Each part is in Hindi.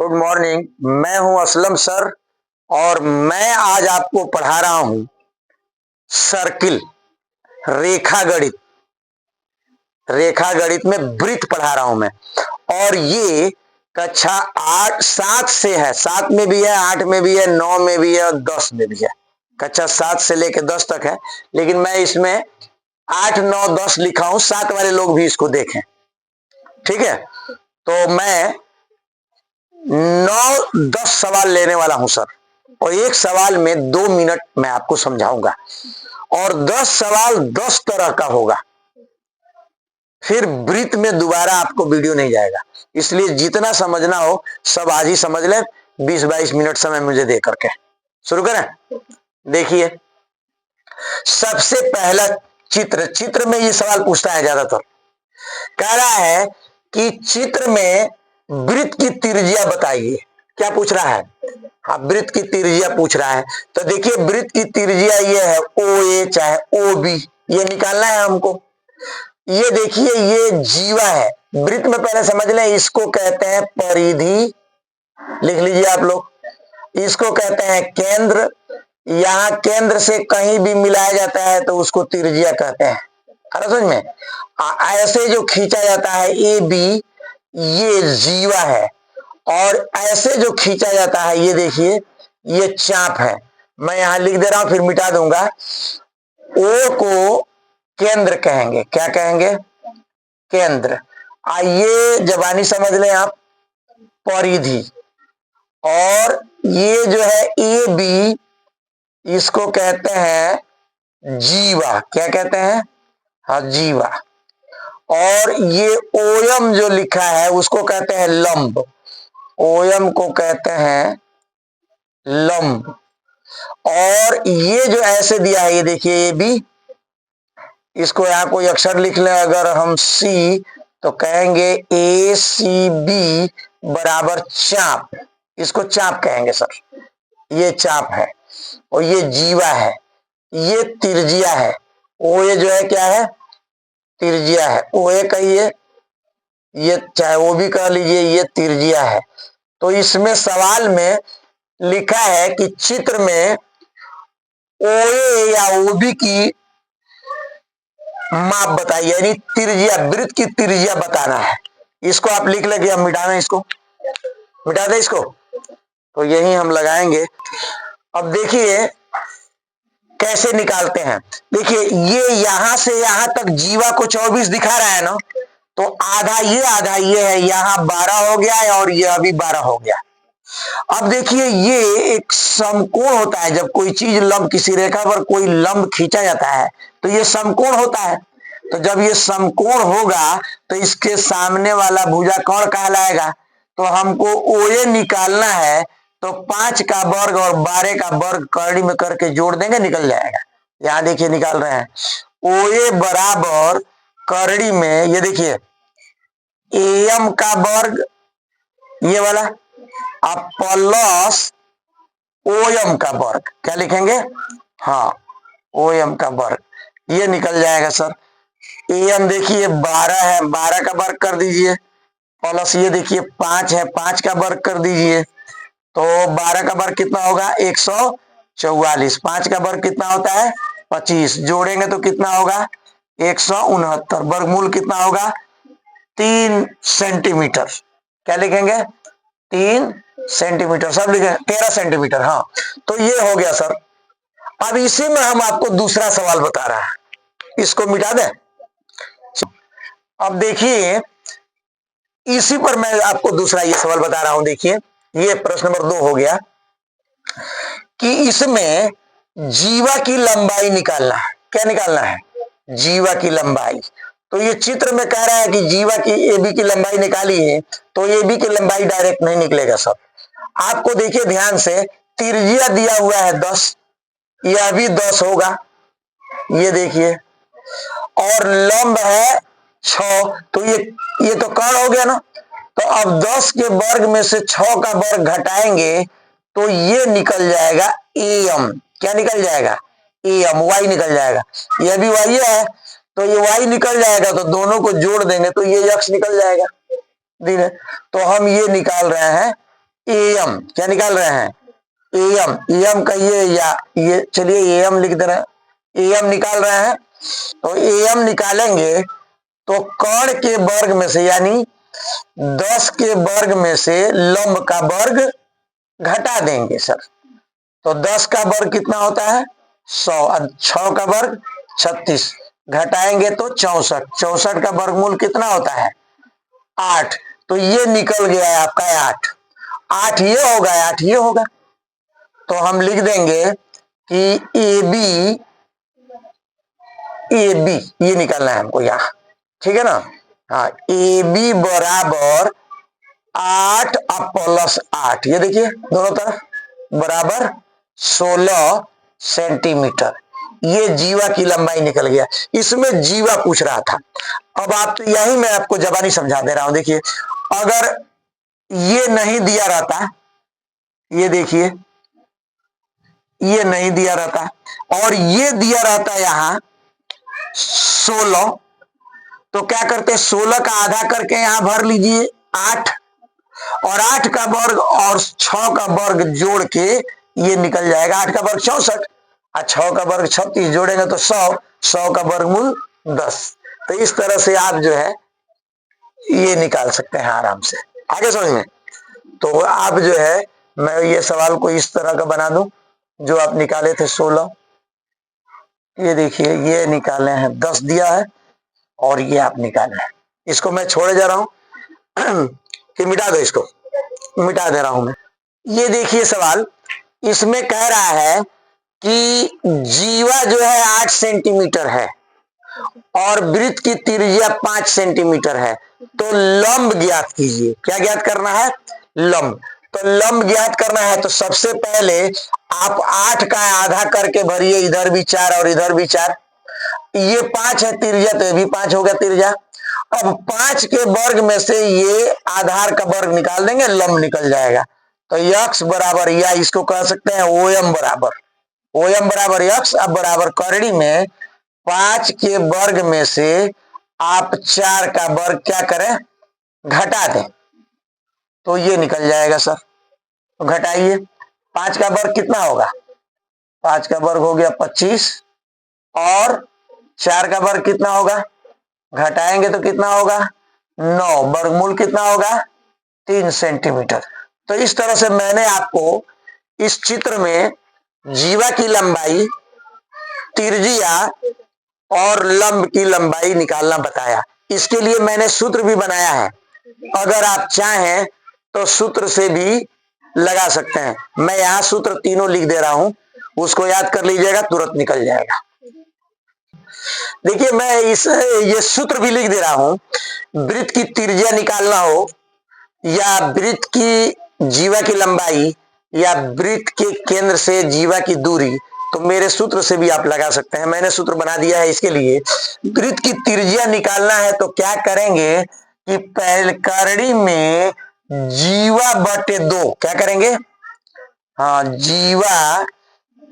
Good morning. मैं हूं असलम सर और मैं आज आपको पढ़ा रहा हूं सर्किल, रेखा गणित। रेखा गणित में वृत्त पढ़ा रहा हूं मैं। और ये कक्षा 8-7 से है। 7 में भी है, 8 में भी है, 9 में भी है और 10 में भी है। कक्षा 7 से लेकर 10 तक है, लेकिन मैं इसमें 8, 9, 10 लिखा हूं। 7 वाले लोग भी इसको देखें, ठीक है। तो मैं 9-10 सवाल लेने वाला हूं सर, और एक सवाल में 2 मिनट मैं आपको समझाऊंगा, और 10 सवाल 10 तरह का होगा। फिर वृत्त में दोबारा आपको वीडियो नहीं जाएगा, इसलिए जितना समझना हो सब आज ही समझ लें। 20-22 मिनट समय मुझे दे करके शुरू करें। देखिए, सबसे पहला चित्र में ये सवाल पूछता है ज्यादातर। कह रहा है कि चित्र में वृत्त की त्रिज्या बताइए। क्या पूछ रहा है? हाँ, वृत्त की त्रिज्या पूछ रहा है। तो देखिए, वृत्त की त्रिज्या ये है OA चाहे OB, ये निकालना है हमको। ये देखिए, ये जीवा है। वृत्त में पहले समझ लें, इसको कहते हैं परिधि, लिख लीजिए आप लोग। इसको कहते हैं केंद्र। यहां केंद्र से कहीं भी मिलाया जाता है तो उसको त्रिज्या कहते हैं। समझ में? ऐसे जो खींचा जाता है AB, ये जीवा है। और ऐसे जो खींचा जाता है, ये देखिए, ये चाप है। मैं यहां लिख दे रहा हूं, फिर मिटा दूंगा। O को केंद्र कहेंगे। क्या कहेंगे? केंद्र। आइए जबानी समझ लें आप, परिधि। और ये जो है AB, इसको कहते हैं जीवा। क्या कहते हैं? हाँ, जीवा। और ये OM जो लिखा है उसको कहते हैं लंब। OM को कहते हैं लंब। और ये जो ऐसे दिया है, ये देखिए AB, इसको यहां कोई अक्षर लिख लें अगर हम C, तो कहेंगे ACB बराबर चाप। इसको चाप कहेंगे सर। ये चाप है और ये जीवा है, ये त्रिज्या है। OA जो है क्या है? त्रिज्या है। OA कहिए, ये चाहे OB कह लीजिए, ये त्रिज्या है। तो इसमें सवाल में लिखा है कि चित्र में OA या OB की माप बताइए, यानी त्रिज्या, वृत्त की त्रिज्या बताना है। इसको आप लिख लेंगे, हम मिटा दें इसको, मिटा दें इसको, तो यही हम लगाएंगे। अब देखिए कैसे निकालते हैं। देखिए, ये यहां से यहां तक जीवा को 24 दिखा रहा है ना, तो आधा ये है, यहां 12 हो गया है और ये अभी 12 हो गया। अब देखिए, ये एक समकोण होता है। जब कोई चीज लंब, किसी रेखा पर कोई लंब खींचा जाता है तो ये समकोण होता है। तो जब ये समकोण होगा तो इसके सामने वाला भुजाकोण कहलाएगा। तो हमको OA निकालना है, तो 5 का वर्ग और 12 का वर्ग करड़ी में करके जोड़ देंगे, निकल जाएगा। यहां देखिए निकाल रहे हैं, OA बराबर करड़ी में, ये देखिए, AM का वर्ग, ये वाला, अब प्लस OM का वर्ग। क्या लिखेंगे? हाँ, OM का वर्ग, ये निकल जाएगा सर। AM देखिए 12 है, 12 का वर्ग कर दीजिए, प्लस ये देखिए 5 है, 5 का वर्ग कर दीजिए, तो 12 का वर्ग कितना होगा? 144। 5 का वर्ग कितना होता है? 25। जोड़ेंगे तो कितना होगा? 169। वर्गमूल कितना होगा? 3 सेंटीमीटर। क्या लिखेंगे? 3 सेंटीमीटर। सब लिखे 13 सेंटीमीटर। हाँ, तो ये हो गया सर। अब इसी में हम आपको दूसरा सवाल बता रहा है, इसको मिटा दें। अब देखिए, इसी पर मैं आपको दूसरा ये सवाल बता रहा हूं। देखिए, ये प्रश्न नंबर 2 हो गया कि इसमें जीवा की लंबाई निकालना है। क्या निकालना है? जीवा की लंबाई। तो ये चित्र में कह रहा है कि जीवा की AB की लंबाई निकाली है, तो AB की लंबाई डायरेक्ट नहीं निकलेगा सब। आपको देखिए ध्यान से, त्रिज्या दिया हुआ है 10, यह भी 10 होगा, ये देखिए, और लंब है 6, तो ये तो कर्ण हो गया ना। तो अब 10 के वर्ग में से 6 का वर्ग घटाएंगे तो ये निकल जाएगा AM। क्या निकल जाएगा? AM, Y निकल जाएगा। यह भी Y है, तो ये Y निकल जाएगा, तो दोनों को जोड़ देंगे तो ये X निकल जाएगा। तो हम ये निकाल रहे हैं एम क्या निकाल रहे हैं, एम, एम का ये चलिए एम लिख दे रहे हैं, एम निकाल रहे हैं। तो एम निकालेंगे तो कर्ण के वर्ग में से यानी 10 के वर्ग में से लंब का वर्ग घटा देंगे सर। तो 10 का वर्ग कितना होता है 100, 6 का वर्ग 36, घटाएंगे तो 64, 64 का वर्गमूल कितना होता है 8। तो ये निकल गया है आपका 8, 8 ये होगा, 8 ये होगा। तो हम लिख देंगे कि ए बी ये निकालना है हमको यहाँ, ठीक है ना। हाँ, ए बी बराबर 8 प्लस 8, ये देखिए दोनों तरफ बराबर 16 सेंटीमीटर। ये जीवा की लंबाई निकल गया। इसमें जीवा पूछ रहा था। अब आप तो यही मैं आपको जबानी समझा दे रहा हूं। देखिए अगर ये नहीं दिया रहता, ये देखिए ये नहीं दिया रहता और ये दिया रहता यहां 16, तो क्या करते 16 का आधा करके यहां भर लीजिए 8, और 8 का वर्ग और 6 का वर्ग जोड़ के ये निकल जाएगा 8 का वर्ग 64 और 6 का वर्ग 36, जोड़ेंगे तो 100, 100 का वर्गमूल 10। तो इस तरह से आप जो है ये निकाल सकते हैं आराम से। आगे समझ में। तो आप जो है मैं ये सवाल को इस तरह का बना दूं जो आप निकाले थे 16, ये देखिए ये निकाले हैं 10 दिया है और ये आप निकाले हैं। इसको मैं छोड़े जा रहा हूं कि मिटा दो, इसको मिटा दे रहा हूं मैं। ये देखिए सवाल, इसमें कह रहा है कि जीवा जो है 8 सेंटीमीटर है और वृत्त की त्रिज्या 5 सेंटीमीटर है, तो लंब ज्ञात कीजिए। क्या ज्ञात करना है, लंब। तो लंब ज्ञात करना है तो सबसे पहले आप 8 का आधा करके भरिए, इधर भी 4 और इधर भी 4, ये 5 है त्रिज्या तो ये भी 5 हो गया त्रिज्या। अब 5 के वर्ग में से ये आधार का वर्ग निकाल देंगे, लंब निकल जाएगा। तो यक्स बराबर, या इसको कह सकते हैं ओएम बराबर यक्स। अब बराबर करड़ी में 5 के वर्ग में से आप 4 का वर्ग क्या करें, घटा दें, तो ये निकल जाएगा सर। तो घटाइए, 5 का वर्ग कितना होगा, 5 का वर्ग हो गया 25 और 4 का वर्ग कितना होगा, घटाएंगे तो कितना होगा 9, वर्गमूल कितना होगा 3 सेंटीमीटर। तो इस तरह से मैंने आपको इस चित्र में जीवा की लंबाई, त्रिज्या और लंब की लंबाई निकालना बताया। इसके लिए मैंने सूत्र भी बनाया है, अगर आप चाहें तो सूत्र से भी लगा सकते हैं। मैं यहां सूत्र तीनों लिख दे रहा हूं, उसको याद कर लीजिएगा, तुरंत निकल जाएगा। देखिए मैं ये सूत्र भी लिख दे रहा हूं। वृत्त की त्रिज्या निकालना हो या वृत्त की जीवा की लंबाई या वृत्त के केंद्र से जीवा की दूरी, तो मेरे सूत्र से भी आप लगा सकते हैं। मैंने सूत्र बना दिया है इसके लिए। वृत्त की त्रिज्या निकालना है तो क्या करेंगे कि पहले करड़ी में जीवा बटे 2 क्या करेंगे, हाँ जीवा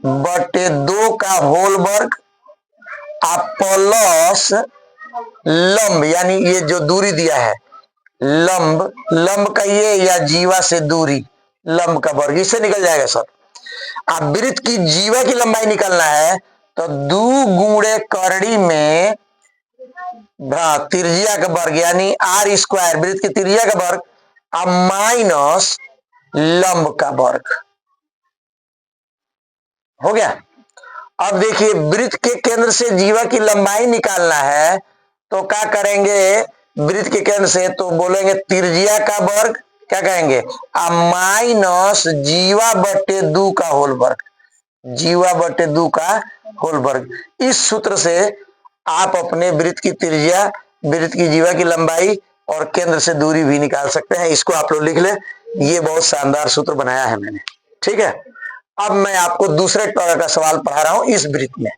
बटे 2 का होल वर्ग प्लस लंब, यानी ये जो दूरी दिया है लंब का ये, या जीवा से दूरी लंब का वर्ग, इससे निकल जाएगा सर। अब वृत्त की जीवा की लंबाई निकालना है तो 2 गुणे करड़ी में त्रिज्या का वर्ग यानी आर स्क्वायर, वृत्त की त्रिज्या का वर्ग अब माइनस लंब का वर्ग हो गया। अब देखिए वृत्त के केंद्र से जीवा की लंबाई निकालना है तो क्या करेंगे, वृत्त के केंद्र से तो बोलेंगे त्रिज्या का वर्ग, क्या कहेंगे माइनस जीवा बटे 2 का होल वर्ग, जीवा बटे 2 का होल वर्ग। इस सूत्र से आप अपने वृत्त की त्रिज्या, वृत्त की जीवा की लंबाई और केंद्र से दूरी भी निकाल सकते हैं। इसको आप लोग लिख ले, ये बहुत शानदार सूत्र बनाया है मैंने, ठीक है। अब मैं आपको दूसरे तरह का सवाल पढ़ा रहा हूं इस वृत्त में।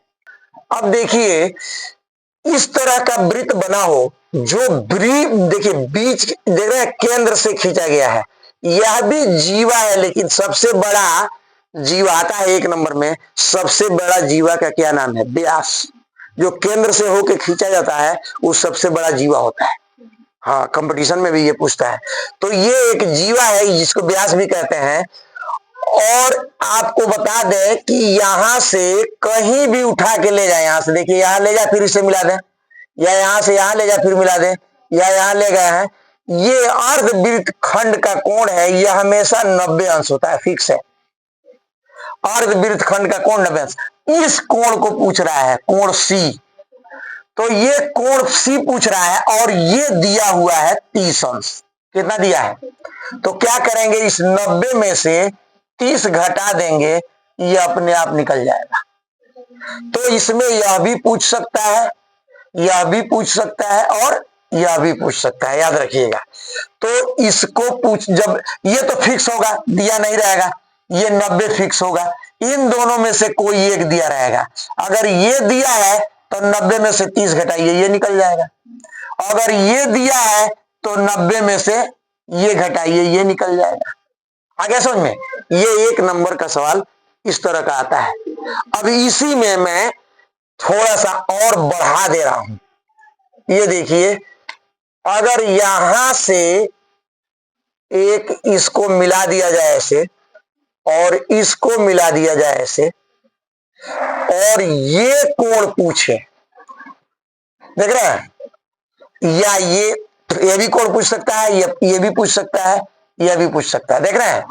अब देखिए इस तरह का वृत्त बना हो जो देखिए बीच देख रहे हैं केंद्र से खींचा गया है, यह भी जीवा है, लेकिन सबसे बड़ा जीवा आता है 1 नंबर में। सबसे बड़ा जीवा का क्या नाम है, व्यास। जो केंद्र से होकर खींचा जाता है वो सबसे बड़ा जीवा होता है। हाँ, कंपटीशन में भी ये पूछता है। तो ये एक जीवा है जिसको व्यास भी कहते हैं। और आपको बता दें कि यहां से कहीं भी उठा के ले जाए, यहां से देखिए, यहां ले जाए फिर इसे मिला दें, या यहां से यहां ले जाए फिर मिला दें, या यहां ले गए हैं, ये अर्धवृत्त खंड का कोण है, यह हमेशा 90 अंश होता है, फिक्स है। अर्धवृत्त खंड का कोण 90 अंश। इस कोण को पूछ रहा है, कोण सी। तो ये कोण सी पूछ रहा है और ये दिया हुआ है 30 अंश। कितना दिया है? तो क्या करेंगे, इस 90 में से 30 घटा देंगे, ये अपने आप निकल जाएगा। तो इसमें यह भी पूछ सकता है, यह भी पूछ सकता है और यह भी पूछ सकता है, याद रखिएगा। तो इसको पूछ, जब ये तो फिक्स होगा, दिया नहीं रहेगा, ये 90 फिक्स होगा, इन दोनों में से कोई एक दिया रहेगा। अगर ये दिया है तो 90 में से 30 घटाइए, ये निकल जाएगा। अगर ये दिया है तो 90 में से ये घटाइए, ये निकल जाएगा। आगे समझ में? ये 1 नंबर का सवाल इस तरह का आता है। अब इसी में मैं थोड़ा सा और बढ़ा दे रहा हूं। ये देखिए, अगर यहां से एक इसको मिला दिया जाए ऐसे, और इसको मिला दिया जाए ऐसे, और ये कोण पूछे, देख रहे हैं, या ये भी कोण पूछ सकता है, ये भी पूछ सकता है, यह भी पूछ सकता है, देख रहे हैं।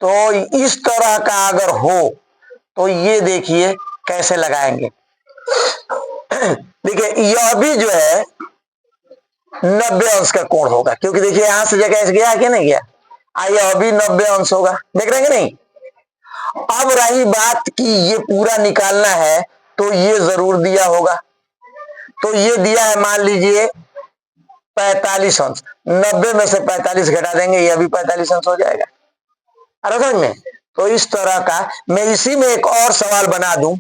तो इस तरह का अगर हो तो ये देखिए कैसे लगाएंगे। देखिए, यह भी जो है 90 अंश का कोण होगा, क्योंकि देखिए यहां से जगह ऐसे गया कि नहीं गया, यह भी 90 अंश होगा, देख रहे हैं कि नहीं। अब रही बात कि ये पूरा निकालना है, तो ये जरूर दिया होगा। तो ये दिया है, मान लीजिए 45 अंश, 90 में से 45 घटा देंगे, यह भी 45 अंश हो जाएगा। अरे समझ में? तो इस तरह का मैं इसी में एक और सवाल बना दूं।